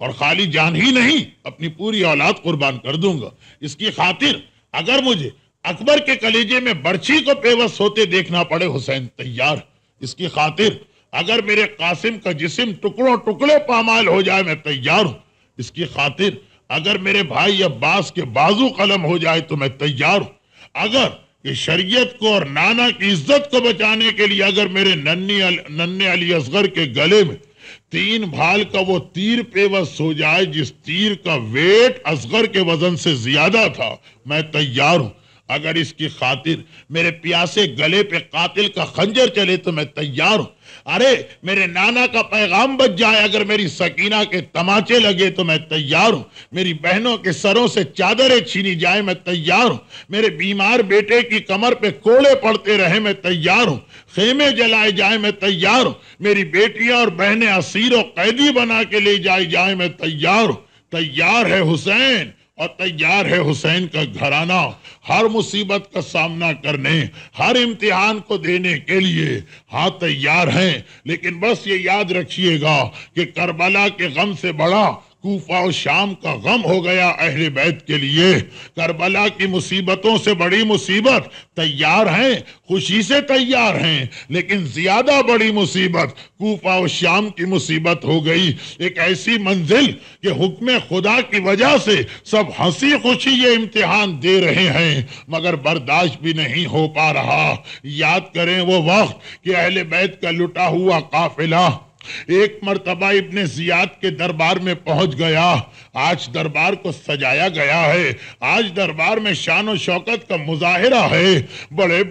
A: اور خالی جان ہی نہیں اپنی پوری اولاد قربان کر دوں گا۔ اس کی خاطر اگر مجھے اکبر کے کلیجے میں برچھی کو پیوست ہوتے دیکھنا پڑے، حسین تیار۔ اس کی خاطر اگر میرے قاسم کا جسم ٹکڑوں ٹکڑے پامال ہو جائے، میں تیار ہوں۔ اس کی خاطر اگر میرے بھائی عباس کے بازو قلم ہو جائے تو میں تیار ہوں۔ اگر یہ شریعت کو اور نانا کی عزت کو بچانے کے لیے اگر میرے ننھے علی اصغر کے گلے میں 3 بھال کا وہ تیر پیوست ہو جائے جس تیر کا ویٹ اصغر کے وزن سے زیادہ تھا، میں تیار ہوں۔ اگر اس کی خاطر میرے پیاسے گلے پہ قاتل کا خنجر چلے تو میں تیار ہوں۔ ارے میرے نانا کا پیغام بچ جائے، اگر میری سکینہ کے تماچے لگے تو میں تیار ہوں۔ میری بہنوں کے سروں سے چادریں چھینی جائیں، میں تیار ہوں۔ میرے بیمار بیٹے کی کمر پہ کوڑے پڑتے رہے، میں تیار ہوں۔ خیمے جلائے جائیں، میں تیار ہوں۔ میری بیٹیاں اور بہنیں اسیر و قیدی بنا کے لے جائیں، میں تیار ہوں۔ تیار ہے حسین، اور تیار ہے حسین کا گھرانہ ہر مصیبت کا سامنا کرنے، ہر امتحان کو دینے کے لیے۔ ہاں تیار ہیں، لیکن بس یہ یاد رکھیے گا کہ کربلا کے غم سے بڑا کوفہ و شام کا غم ہو گیا اہل بیت کے لیے۔ کربلا کی مصیبتوں سے بڑی مصیبت، تیار ہیں، خوشی سے تیار ہیں، لیکن زیادہ بڑی مصیبت کوفہ و شام کی مصیبت ہو گئی۔ ایک ایسی منزل کہ حکم خدا کی وجہ سے سب ہنسی خوشی یہ امتحان دے رہے ہیں، مگر برداشت بھی نہیں ہو پا رہا۔ یاد کریں وہ وقت کہ اہل بیت کا لٹا ہوا قافلہ ایک مرتبہ ابن زیاد کے دربار میں پہنچ گیا۔ آج دربار کو سجایا گیا ہے، آج دربار میں شان و شوکت کا مظاہرہ ہے۔ بڑے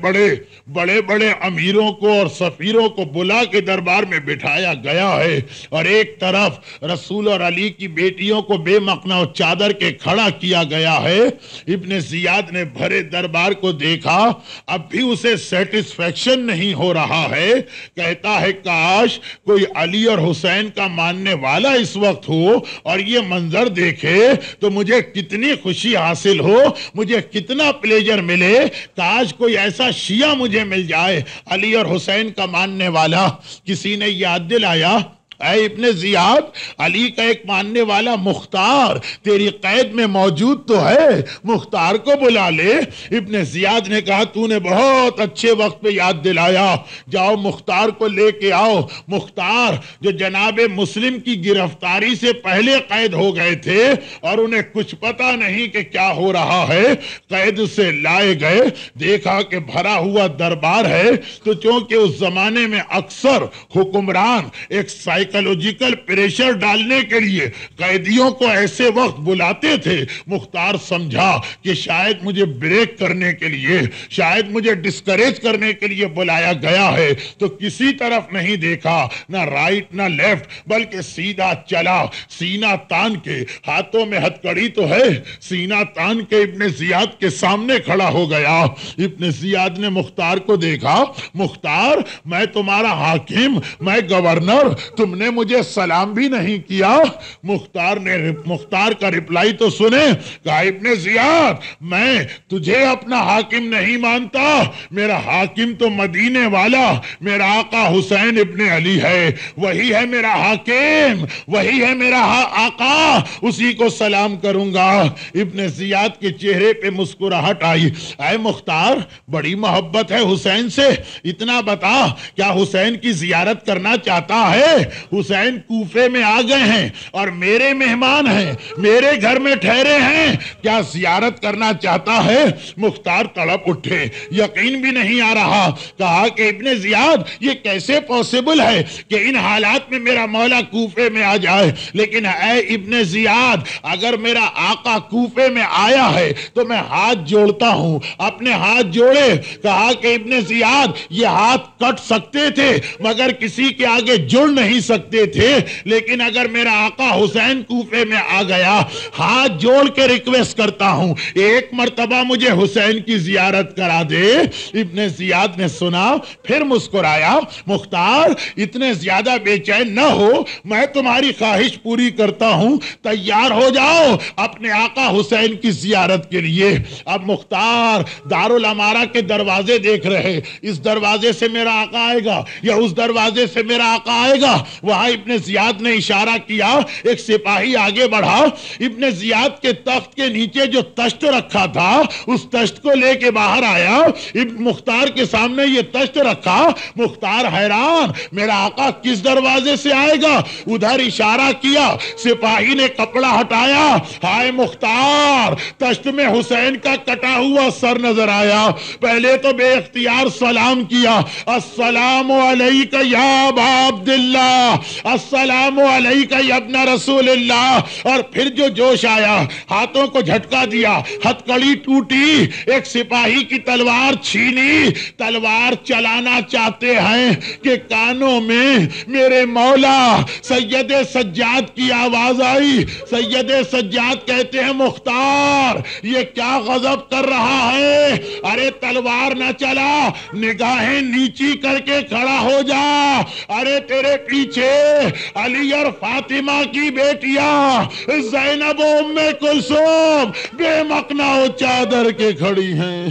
A: بڑے امیروں کو اور سفیروں کو بلا کے دربار میں بٹھایا گیا ہے، اور ایک طرف رسول اور علی کی بیٹیوں کو بے مقنا و چادر کے کھڑا کیا گیا ہے۔ ابن زیاد نے بھرے دربار کو دیکھا، اب بھی اسے سیٹسفیکشن نہیں ہو رہا ہے۔ کہتا ہے کاش کوئی علی اور حسین کا ماننے والا اس وقت ہو اور یہ منظر دیکھے تو مجھے کتنی خوشی حاصل ہو، مجھے کتنا پلیجر ملے۔ کاش کوئی ایسا شیعہ مجھے مل جائے علی اور حسین کا ماننے والا۔ کسی نے یاد دلایا، اے ابن زیاد، علی کا ایک ماننے والا مختار تیری قید میں موجود تو ہے، مختار کو بلا لے۔ ابن زیاد نے کہا تو نے بہت اچھے وقت پہ یاد دلایا، جاؤ مختار کو لے کے آؤ۔ مختار جو جناب مسلم کی گرفتاری سے پہلے قید ہو گئے تھے اور انہیں کچھ پتا نہیں کہ کیا ہو رہا ہے، قید سے لائے گئے، دیکھا کہ بھرا ہوا دربار ہے، تو چونکہ اس زمانے میں اکثر حکمران ایک سائیکولوجیکل پریشر ڈالنے کے لیے قیدیوں کو ایسے وقت بلاتے تھے، مختار سمجھا کہ شاید مجھے بریک کرنے کے لیے، شاید مجھے ڈسکریج کرنے کے لیے بلایا گیا ہے، تو کسی طرف نہیں دیکھا، نہ رائٹ نہ لیفٹ، بلکہ سیدھا چلا، سینہ تان کے، ہاتھوں میں ہتھکڑی تو ہے، سینہ تان کے ابن زیاد کے سامنے کھڑا ہو گیا۔ ابن زیاد نے مختار کو دیکھا، مختار میں تمہارا حاکم، میں گورنر، تم نے مجھے سلام بھی نہیں کیا۔ مختار کا رپلائی تو سنے، کہا ابن زیاد میں تجھے اپنا حاکم نہیں مانتا، میرا حاکم تو مدینے والا میرا آقا حسین ابن علی ہے، وہی ہے میرا حاکم، وہی ہے میرا آقا، اسی کو سلام کروں گا۔ ابن زیاد کے چہرے پہ مسکراہٹ آئی، اے مختار بڑی محبت ہے حسین سے، اتنا بتا کیا حسین کی زیارت کرنا چاہتا ہے؟ حسین کوفے میں آ گئے ہیں اور میرے مہمان ہیں، میرے گھر میں ٹھہرے ہیں، کیا زیارت کرنا چاہتا ہے؟ مختار تڑپ اٹھے، یقین بھی نہیں آ رہا، کہا کہ ابن زیاد یہ کیسے پوسیبل ہے کہ ان حالات میں میرا مولا کوفے میں آ جائے؟ لیکن اے ابن زیاد اگر میرا آقا کوفے میں آیا ہے تو میں ہاتھ جوڑتا ہوں۔ اپنے ہاتھ جوڑے، کہا کہ ابن زیاد یہ ہاتھ کٹ سکتے تھے مگر کسی کے آگے جڑ نہیں سکتے تھے، لیکن اگر میرا آقا حسین کوفے میں آ گیا، ہاتھ جوڑ کے ریکویسٹ کرتا ہوں ایک مرتبہ مجھے حسین کی زیارت کرا دے۔ ابن زیاد نے سنا، پھر مسکرایا، مختار اتنے زیادہ بے چین نہ ہو، میں تمہاری خواہش پوری کرتا ہوں، تیار ہو جاؤ اپنے آقا حسین کی زیارت کے لیے۔ اب مختار دارالامارہ کے دروازے دیکھ رہے، اس دروازے سے میرا آقا آئے گا یا اس دروازے سے میرا آقا آئے گا، وہاں ابن زیاد نے اشارہ کیا، ایک سپاہی آگے بڑھا، ابن زیاد کے تخت کے نیچے جو تشت رکھا تھا اس تشت کو لے کے باہر آیا، مختار کے سامنے یہ تشت رکھا، مختار حیران میرا آقا کس دروازے سے آئے گا، ادھر اشارہ کیا، سپاہی نے کپڑا ہٹایا، ہائے مختار تشت میں حسین کا کٹا ہوا سر نظر آیا، پہلے تو بے اختیار سلام کیا، السلام علیک یا ابا عبداللہ، السلام علیک یا ابن رسول اللہ، اور پھر جو جوش آیا ہاتھوں کو جھٹکا دیا، ہتھکڑی ٹوٹی، ایک سپاہی کی تلوار چھینی، تلوار چلانا چاہتے ہیں کہ کانوں میں میرے مولا سید سجاد کی آواز آئی، سید سجاد کہتے ہیں مختار یہ کیا غضب کر رہا ہے، ارے تلوار نہ چلا، نگاہیں نیچی کر کے کھڑا ہو جا، ارے تیرے پیچھے علی اور فاطمہ کی بیٹیاں زینب و ام کلثوم بے مقنا و چادر کے کھڑی ہیں۔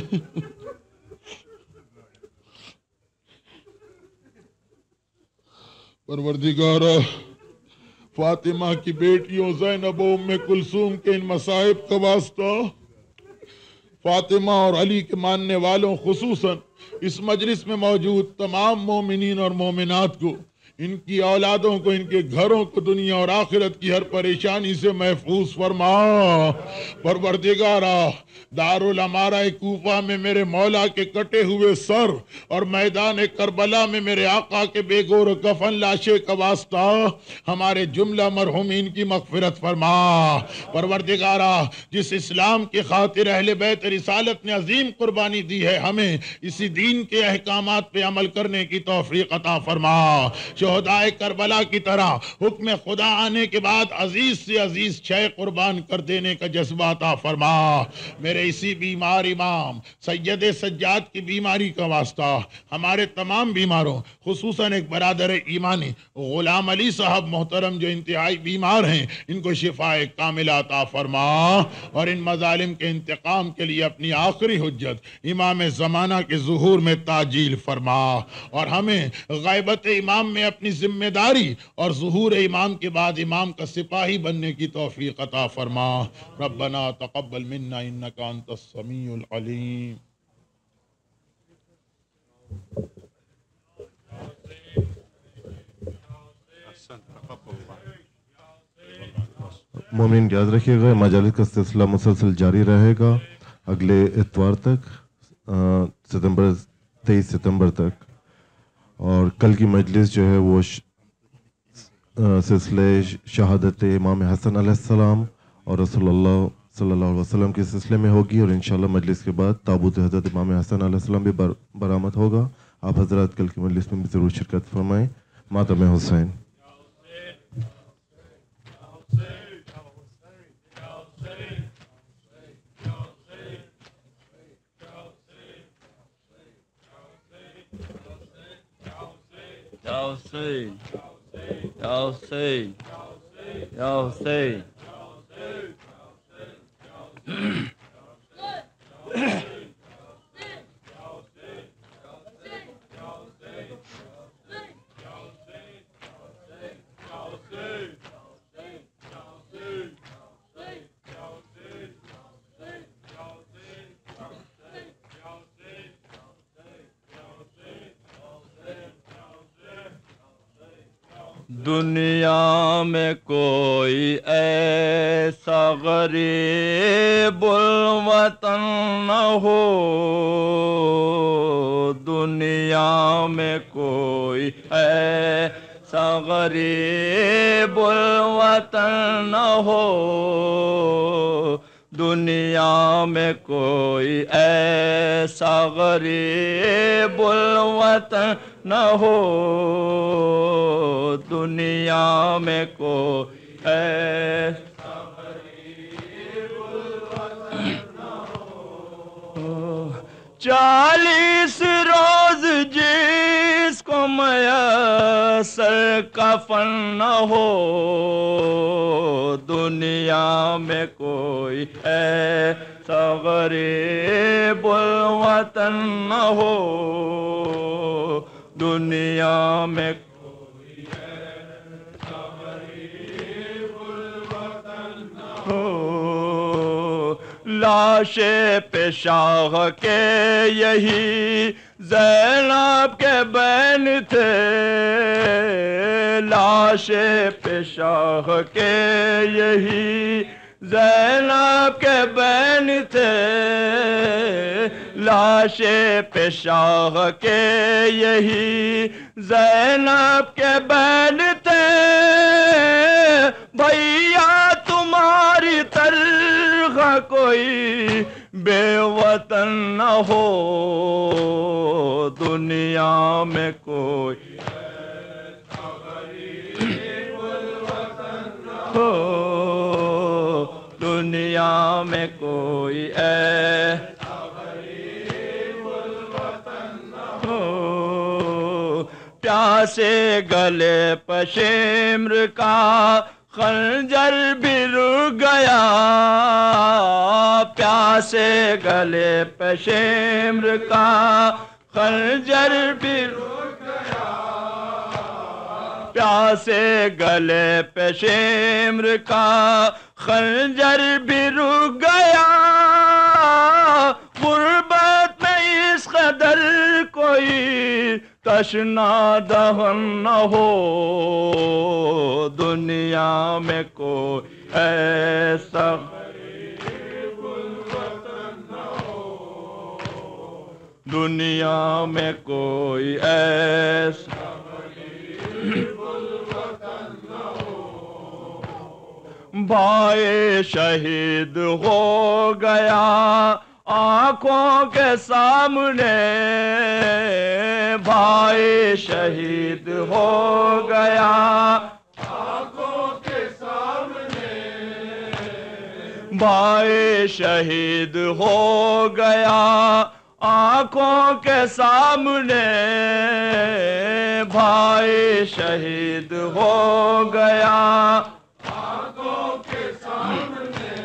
A: پروردگارا فاطمہ کی بیٹیوں زینب و ام کلثوم کے ان مصائب کا واسطہ فاطمہ اور علی کے ماننے والوں خصوصاً اس مجلس میں موجود تمام مومنین اور مومنات کو، ان کی اولادوں کو، ان کے گھروں کو دنیا اور آخرت کی ہر پریشانی سے محفوظ فرما۔ پروردگارا دارالامارہ کوفہ میں میرے مولا کے کٹے ہوئے سر اور میدان کربلا میں میرے آقا کے بے گور و کفن لاشے کا واسطہ ہمارے جملہ مرحومین کی مغفرت فرما۔ پروردگارا جس اسلام کی خاطر اہل بیت رسالت نے عظیم قربانی دی ہے، ہمیں اسی دین کے احکامات پہ عمل کرنے کی توفیق عطا فرما۔ شہدائے کربلا کی طرح حکم خدا آنے کے بعد عزیز سے عزیز شے قربان کر دینے کا جذبہ عطا فرما۔ میرے اسی بیمار امام سید سجاد کی بیماری کا واسطہ ہمارے تمام بیماروں، خصوصاً ایک برادر ایمانی غلام علی صاحب محترم جو انتہائی بیمار ہیں، ان کو شفاء کاملہ عطا فرما، اور ان مظالم کے انتقام کے لیے اپنی آخری حجت امام زمانہ کے ظہور میں تعجیل فرما، اور ہمیں غیبت امام میں اپنی ذمہ داری اور ظہور امام کے بعد امام کا سپاہی بننے کی توفیق عطا فرما۔ ربنا تقبل منا انک انت السمیع العلیم۔
B: مومن یاد رکھیے گا مجالس کا سلسلہ مسلسل جاری رہے گا اگلے اتوار تک، 23 ستمبر تک، اور کل کی مجلس جو ہے وہ سلسلے شہادت امام حسن علیہ السلام اور رسول اللہ صلی اللہ علیہ وسلم کے سلسلے میں ہوگی، اور انشاءاللہ مجلس کے بعد تابوت حضرت امام حسن علیہ السلام بھی برآمد ہوگا۔ آپ حضرات کل کی مجلس میں بھی ضرور شرکت فرمائیں۔ ماتم حسین۔
C: Ya Hussein, Ya Hussein, Ya Hussein. دنیا میں کوئی ایسا غریب الوطن نہ ہو، دنیا میں کوئی ایسا غریب الوطن نہ ہو، دنیا میں کوئی ایسا غریب الوطن نہ ہو، دنیا میں کوئی ایسا غریب الوطن نہ ہو، 40 روز جس کو میسر کفن نہ ہو، دنیا میں کوئی ایسا غریب الوطن نہ ہو، دنیا میں لاش پیشاغ کے یہی زینب کے بین تھے، لاش پیشاغ کے یہی زینب کے بین تھے، لاش پیشاغ کے یہی زینب کے بین تھے، بھیا تمہاری طرح کوئی بے وطن نہ ہو، دنیا میں کوئی ہو، دنیا میں کوئی ہو، پیاسے گلے پشیمر کا خنجر بھی رک گیا، پیاسے گلے پشیمر کا خنجر بھی رک گیا، پیاسے گلے پشیمر کا خنجر بھی رک گیا، غربت میں اس قدر کوئی تشنا دہن نہ ہو، دنیا میں کوئی ایسا دنیا میں کوئی ایسا بھائی شہید ہو گیا آنکھوں کے سامنے، بھائی شہید ہو گیا آنکھوں کے سامنے، بھائی شہید ہو گیا آنکھوں کے سامنے، بھائی شہید ہو گیا آنکھوں کے سامنے،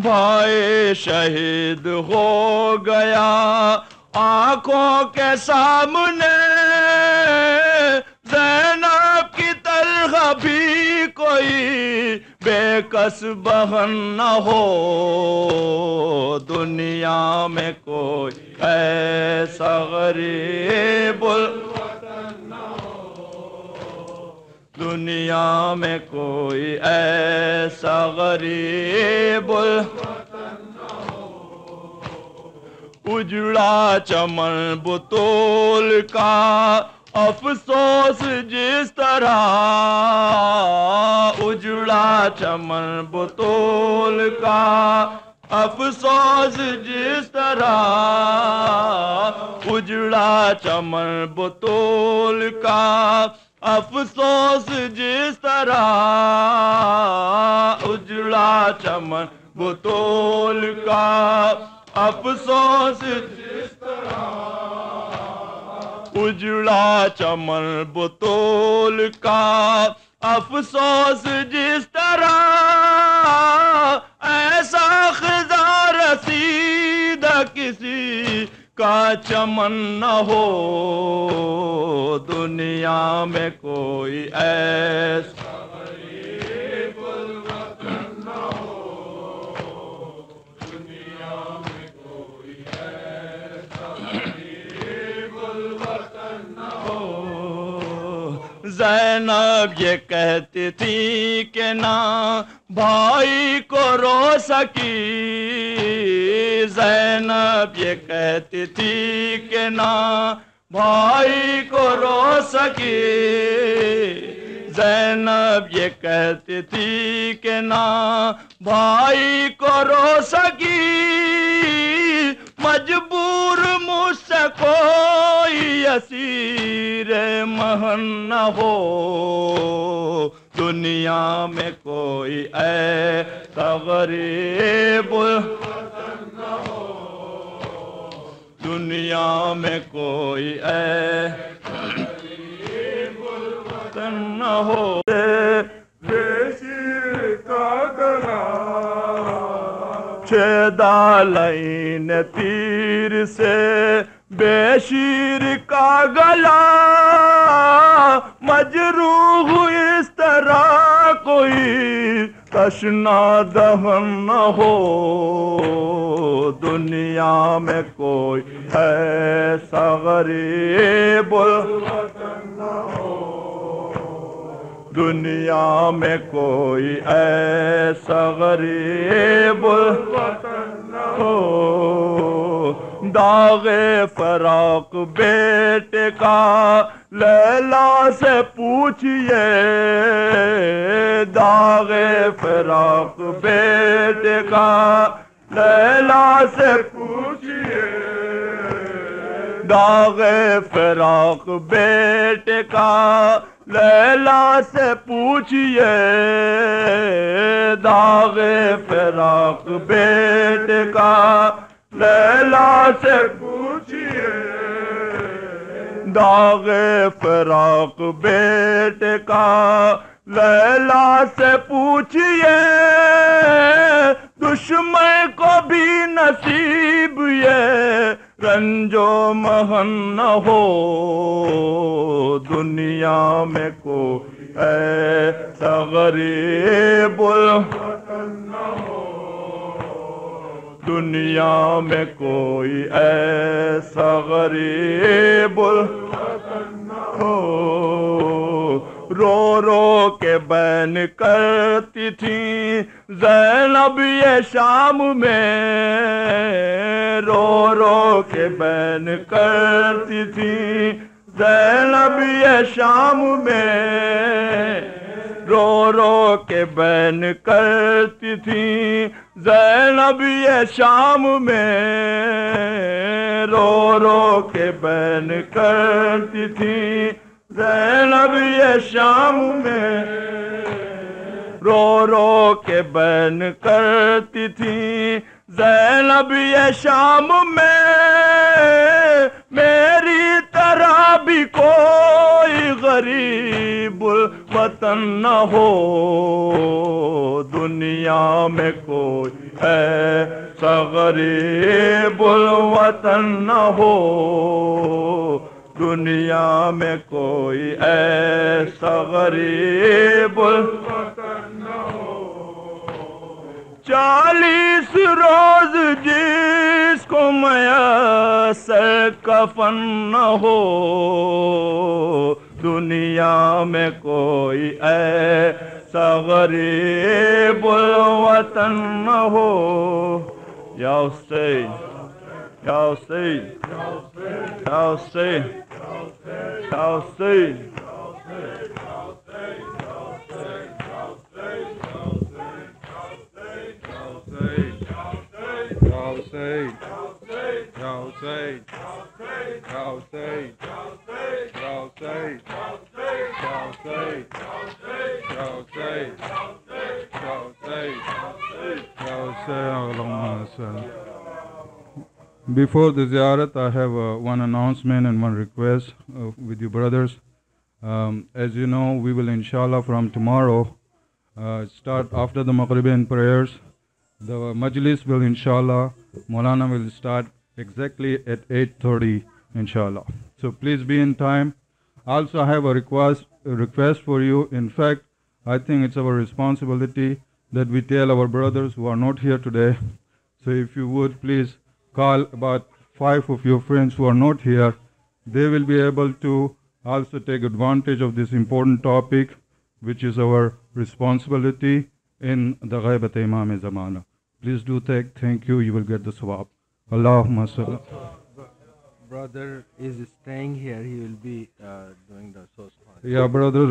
C: بھائی شہید ہو گیا آنکھوں کے سامنے، زینب کی طرح بھی کوئی بے کس بہن نہ ہو، دنیا میں کوئی ایسا غریب الوطن نہ ہو، دنیا میں کوئی ایسا غریب الوطن نہ ہو، اجڑا چمن بطول کا افسوس جس طرح، اجڑا چمن بطول کا افسوس جس طرح، اجڑا چمن بطول کا افسوس جس طرح، اجڑا چمن بطول کا افسوس جس طرح، اجڑا چمن بطول کا افسوس جس طرح، ایسا خزاں رسیدہ کسی کا چمن نہ ہو، دنیا میں کوئی ایسا غریب الوطن نہ ہو، دنیا میں کوئی ایسا غریب الوطن نہ ہو، زینب یہ کہتی تھی کہ نہ بھائی کو رو سکی، زینب یہ کہتی تھی کہ نہ بھائی کو رو سکی، زینب یہ کہتی تھی کہ نہ بھائی کو رو سکی، مجبور مجھ سے کوئی اسیر مہن نہ ہو، دنیا میں کوئی ایسا غریب الوطن نہ ہو، دنیا میں کوئی ایسا غریب الوطن نہ ہو، شیر کا گلا چھیدا لائن تیر سے بے شیر کا گلا، مجروح اس طرح کوئی تشنا دہن نہ ہو دنیا میں کوئی ایسا غریب الوطن نہ ہو دنیا میں کوئی ایسا غریب الوطن نہ ہو داغ فراق بیٹے کا لیلا سے پوچھئے داغ فراق بیٹے کا لیلا سے پوچھئے داغ فراق بیٹے کا لیلا سے پوچھئے داغ فراق بیٹے کا لیلا سے پوچھئے داغ فراق بیٹے کا لیلا سے پوچھئے دشمن کو بھی نصیب یہ رنج و محن نہ ہو دنیا میں کوئی ایسا غریب الوطن نہ ہو دنیا میں کوئی ایسا غریب الوطن نہ ہو رو رو کے بین کرتی تھیں زینب یہ شام میں رو رو کے بین کرتی تھیں زینب یہ شام میں رو رو کے بین کرتی تھیں زینب یہ شام میں رو رو کے بین کرتی تھیں زینب یہ شام میں رو رو کے بین کرتی تھیں زینب یہ شام میں میری طرح بھی کوئی غریب الوطن نہ ہو دنیا میں کوئی ایسا غریب الوطن نہ ہو دنیا میں کوئی ایسا غریب الوطن نہ ہو 40 روز جس کو میسر کفن نہ ہو دنیا میں کوئی ایسا غریب الوطن نہ ہو یا حسین یا حسین یا حسین یا حسین
D: Before the ziyarat, I have one announcement and one request with you brothers. As you know, we will inshallah from tomorrow start after the Maghriban prayers. The majlis will inshallah, Maulana will start exactly at 8:30 inshallah. So please be in time. Also I have a request for you. In fact, I think it's our responsibility that we tell our brothers who are not here today. So if you would please call about 5 of your friends who are not here. They will be able to also take advantage of this important topic, which is our responsibility in the Ghaibat Imam Zamana. Please do thank you. You will get the sawab. Allahumma salli.
E: Brother is staying here. He will be doing the source.
D: Yeah, brother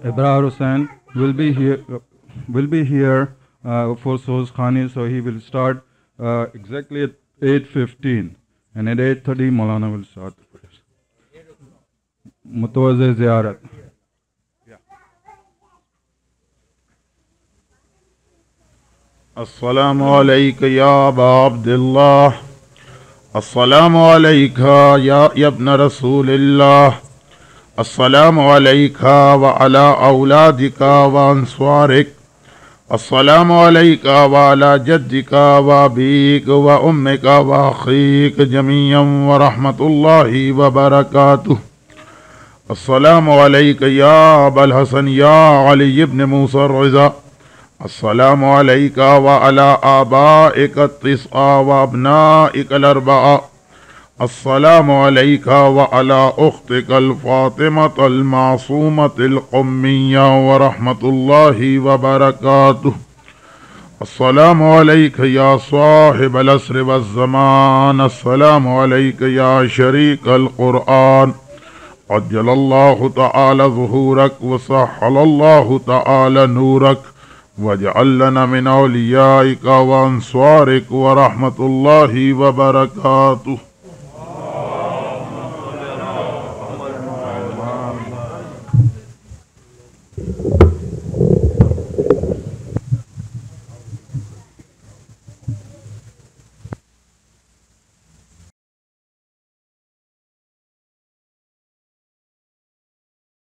D: Ibrahim Hussain will be here for Soz Khani, so he will start exactly at 8:15, and at 8:30 Maulana will start the prayers. Mutawazze ziyarat.
A: Assalamu alayka ya Aba Abdullah. Assalamu alayka ya ibn Rasulillah. Assalamu alayka wa ala awladika wa answarik. Assalamu alayka wa ala jaddika wa abika wa ummika wa akhika jami'an wa rahmatullahi wa barakatuh. السلام علیک یا ابا الحسن یا علی ابن موسیٰ الرضا. السلام علیک وعلی آبائک التسعہ وابنائک الاربعہ. السلام علیک وعلی اختک الفاطمۃ المعصومۃ القمیہ ورحمۃ اللہ وبرکاتہ. السلام علیک یا صاحب العصر والزمان. السلام علیک یا شریک القرآن. عجل اللہ تعالی ظہورک وسحل اللہ تعالی نورک واجعل لنا من اولیائک وانصارک ورحمۃ اللہ وبرکاتہ.